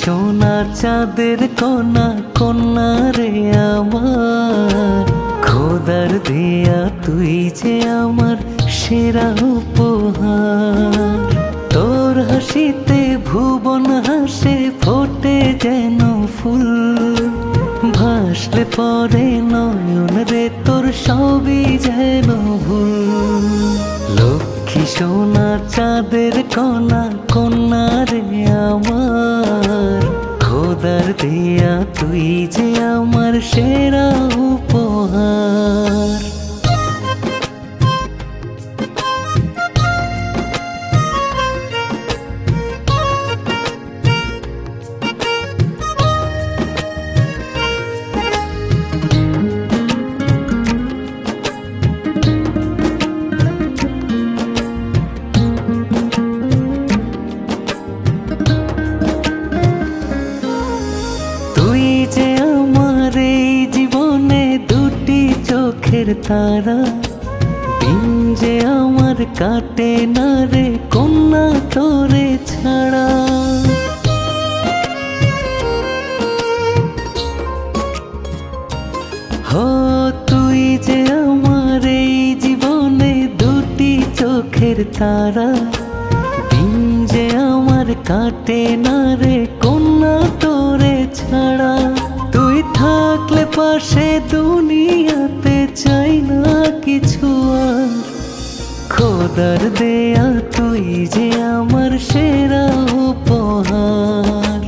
সোনা চাঁদের কণা কন্যা রে আমার, খোদার দেয়া তুই যে আমার সেরা উপহার। তোর হাসিতে ভুবন হাসে ফোটে যেন ফুল, ভাসলে পরে নয়ন রে তোর সবই যেন ভুল। লক্ষ্মী সোনা চাঁদের কণা কন্যা রে আমার, খোদার দেয়া তুই যে আমার সেরা উপহার। তুই যে আমার এই জীবনে দুটি চোখের তারা, দিন যে আমার কাটে না রে কন্যা তোরে ছাড়া। হো তুই যে আমার এই জীবনে দুটি চোখের তারা, দিন যে আমার কাটে না রে কন্যা তোরে ছাড়া। তুই থাকলে পাশে দুনিয়াতে চাই না কিছু আর, খোদার দেয়া তুই যে আমার সেরা উপহার।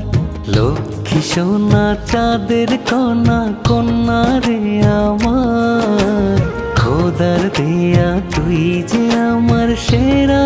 লক্ষ্মী সোনা চাঁদের কণা কন্যা রে আমার, খোদার দেয়া তুই যে আমার সেরা